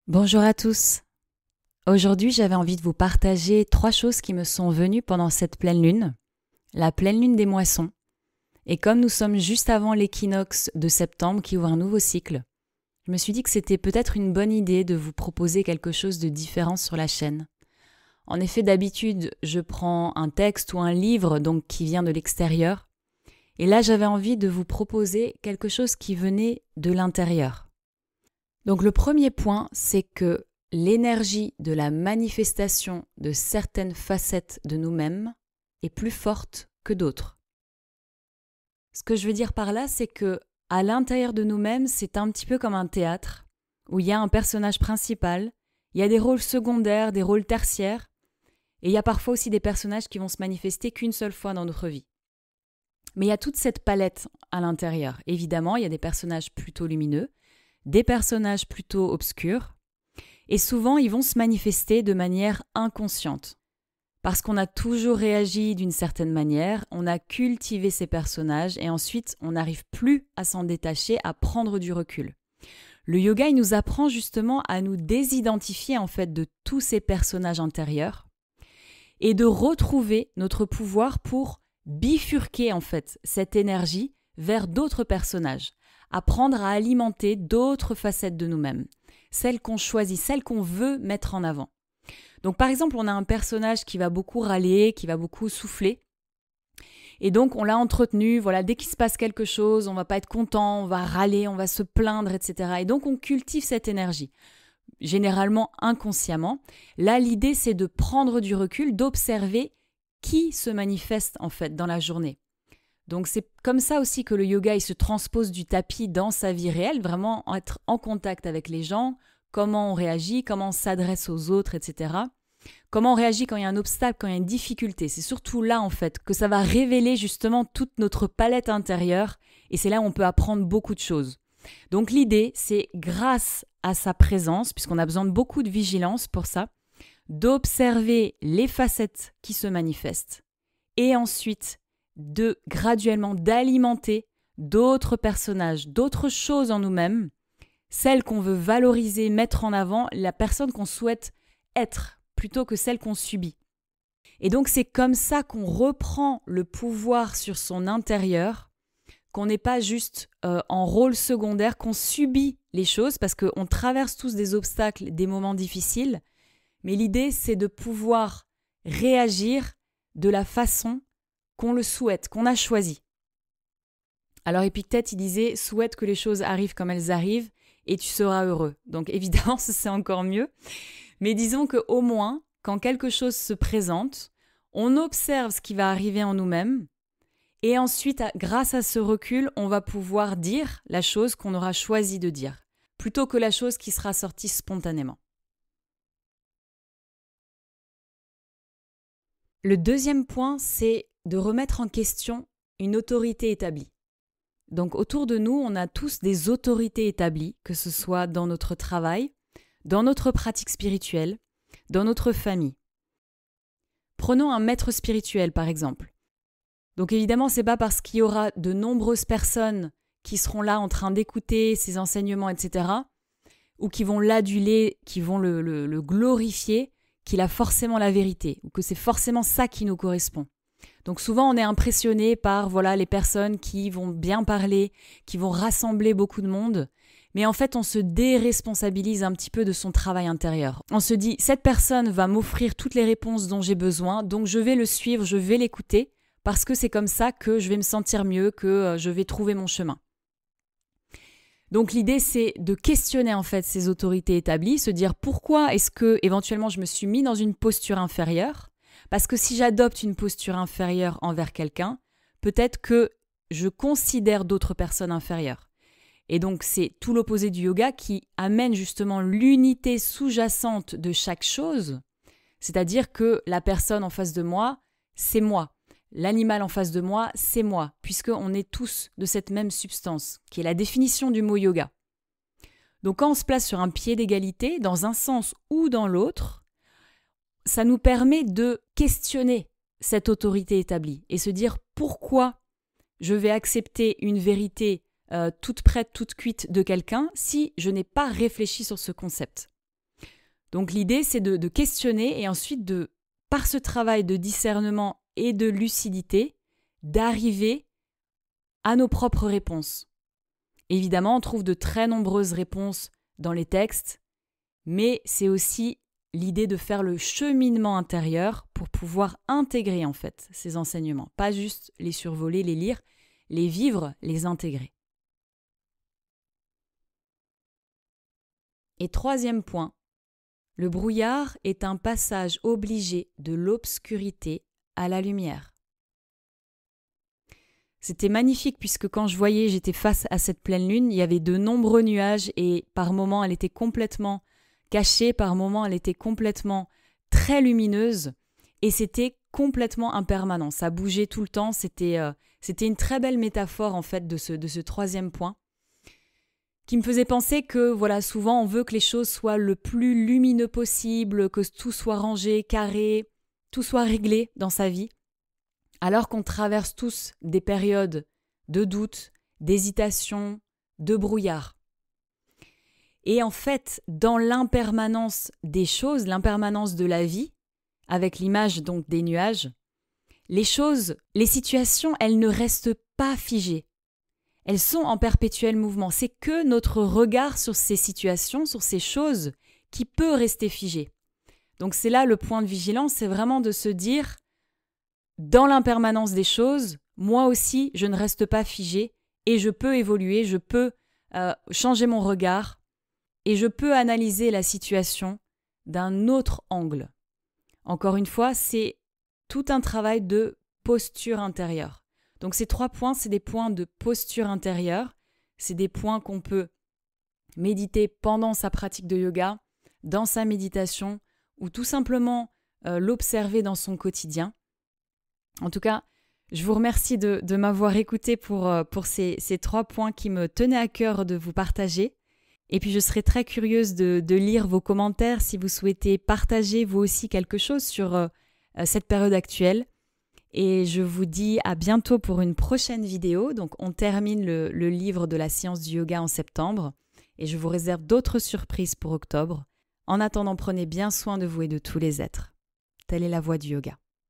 Bonjour à tous. Aujourd'hui, j'avais envie de vous partager 3 choses qui me sont venues pendant cette pleine lune, la pleine lune des moissons. Et comme nous sommes juste avant l'équinoxe de septembre qui ouvre un nouveau cycle, je me suis dit que c'était peut-être une bonne idée de vous proposer quelque chose de différent sur la chaîne. En effet, d'habitude, je prends un texte ou un livre donc qui vient de l'extérieur. Et là, j'avais envie de vous proposer quelque chose qui venait de l'intérieur. Donc le premier point, c'est que l'énergie de la manifestation de certaines facettes de nous-mêmes est plus forte que d'autres. Ce que je veux dire par là, c'est que à l'intérieur de nous-mêmes, c'est un petit peu comme un théâtre où il y a un personnage principal, il y a des rôles secondaires, des rôles tertiaires, et il y a parfois aussi des personnages qui vont se manifester qu'une seule fois dans notre vie. Mais il y a toute cette palette à l'intérieur. Évidemment, il y a des personnages plutôt lumineux, des personnages plutôt obscurs, et souvent ils vont se manifester de manière inconsciente. Parce qu'on a toujours réagi d'une certaine manière, on a cultivé ces personnages et ensuite on n'arrive plus à s'en détacher, à prendre du recul. Le yoga, il nous apprend justement à nous désidentifier en fait de tous ces personnages intérieurs et de retrouver notre pouvoir pour bifurquer en fait cette énergie vers d'autres personnages. Apprendre à alimenter d'autres facettes de nous-mêmes, celles qu'on choisit, celles qu'on veut mettre en avant. Donc par exemple, on a un personnage qui va beaucoup râler, qui va beaucoup souffler, et donc on l'a entretenu, voilà, dès qu'il se passe quelque chose, on va pas être content, on va râler, on va se plaindre, etc. Et donc on cultive cette énergie, généralement inconsciemment. Là, l'idée, c'est de prendre du recul, d'observer qui se manifeste en fait dans la journée. Donc c'est comme ça aussi que le yoga il se transpose du tapis dans sa vie réelle, vraiment être en contact avec les gens, comment on réagit, comment on s'adresse aux autres, etc. Comment on réagit quand il y a un obstacle, quand il y a une difficulté. C'est surtout là en fait que ça va révéler justement toute notre palette intérieure et c'est là où on peut apprendre beaucoup de choses. Donc l'idée c'est grâce à sa présence, puisqu'on a besoin de beaucoup de vigilance pour ça, d'observer les facettes qui se manifestent et ensuite de graduellement d'alimenter d'autres personnages, d'autres choses en nous-mêmes, celles qu'on veut valoriser, mettre en avant, la personne qu'on souhaite être, plutôt que celle qu'on subit. Et donc c'est comme ça qu'on reprend le pouvoir sur son intérieur, qu'on n'est pas juste en rôle secondaire, qu'on subit les choses, parce qu'on traverse tous des obstacles, des moments difficiles, mais l'idée c'est de pouvoir réagir de la façon qu'on le souhaite, qu'on a choisi. Alors Épictète, il disait « souhaite que les choses arrivent comme elles arrivent et tu seras heureux ». Donc évidemment, c'est encore mieux. Mais disons qu'au moins, quand quelque chose se présente, on observe ce qui va arriver en nous-mêmes et ensuite, grâce à ce recul, on va pouvoir dire la chose qu'on aura choisi de dire, plutôt que la chose qui sera sortie spontanément. Le deuxième point, c'est de remettre en question une autorité établie. Donc autour de nous, on a tous des autorités établies, que ce soit dans notre travail, dans notre pratique spirituelle, dans notre famille. Prenons un maître spirituel par exemple. Donc évidemment, c'est pas parce qu'il y aura de nombreuses personnes qui seront là en train d'écouter ses enseignements, etc., ou qui vont l'aduler, qui vont le glorifier, qu'il a forcément la vérité, ou que c'est forcément ça qui nous correspond. Donc souvent, on est impressionné par les personnes qui vont bien parler, qui vont rassembler beaucoup de monde, mais en fait, on se déresponsabilise un petit peu de son travail intérieur. On se dit, cette personne va m'offrir toutes les réponses dont j'ai besoin, donc je vais le suivre, je vais l'écouter, parce que c'est comme ça que je vais me sentir mieux, que je vais trouver mon chemin. Donc l'idée, c'est de questionner en fait ces autorités établies, se dire pourquoi est-ce que éventuellement je me suis mis dans une posture inférieure ? Parce que si j'adopte une posture inférieure envers quelqu'un, peut-être que je considère d'autres personnes inférieures. Et donc c'est tout l'opposé du yoga qui amène justement l'unité sous-jacente de chaque chose, c'est-à-dire que la personne en face de moi, c'est moi. L'animal en face de moi, c'est moi, puisqu'on est tous de cette même substance, qui est la définition du mot yoga. Donc quand on se place sur un pied d'égalité, dans un sens ou dans l'autre, ça nous permet de questionner cette autorité établie et se dire pourquoi je vais accepter une vérité toute prête, toute cuite de quelqu'un si je n'ai pas réfléchi sur ce concept. Donc l'idée, c'est de questionner et ensuite, par ce travail de discernement et de lucidité, d'arriver à nos propres réponses. Évidemment, on trouve de très nombreuses réponses dans les textes, mais c'est aussi l'idée de faire le cheminement intérieur pour pouvoir intégrer en fait ces enseignements, pas juste les survoler, les lire, les vivre, les intégrer. Et troisième point, le brouillard est un passage obligé de l'obscurité à la lumière. C'était magnifique puisque quand j'étais face à cette pleine lune, il y avait de nombreux nuages et par moments elle était complètement cachée, par moments elle était complètement très lumineuse et c'était complètement impermanent. Ça bougeait tout le temps, c'était une très belle métaphore en fait de ce troisième point qui me faisait penser que voilà, souvent on veut que les choses soient le plus lumineux possible, que tout soit rangé, carré, tout soit réglé dans sa vie. Alors qu'on traverse tous des périodes de doute, d'hésitation, de brouillard. Et en fait, dans l'impermanence des choses, l'impermanence de la vie, avec l'image donc des nuages, les choses, les situations, elles ne restent pas figées. Elles sont en perpétuel mouvement. C'est que notre regard sur ces situations, sur ces choses, qui peut rester figé. Donc c'est là le point de vigilance, c'est vraiment de se dire, dans l'impermanence des choses, moi aussi, je ne reste pas figé et je peux évoluer, je peux changer mon regard et je peux analyser la situation d'un autre angle. Encore une fois, c'est tout un travail de posture intérieure. Donc ces 3 points, c'est des points de posture intérieure, c'est des points qu'on peut méditer pendant sa pratique de yoga, dans sa méditation ou tout simplement l'observer dans son quotidien. En tout cas, je vous remercie de m'avoir écouté pour ces 3 points qui me tenaient à cœur de vous partager. Et puis je serai très curieuse de lire vos commentaires si vous souhaitez partager vous aussi quelque chose sur cette période actuelle. Et je vous dis à bientôt pour une prochaine vidéo. Donc on termine le livre de la science du yoga en septembre et je vous réserve d'autres surprises pour octobre. En attendant, prenez bien soin de vous et de tous les êtres. Telle est la voie du yoga.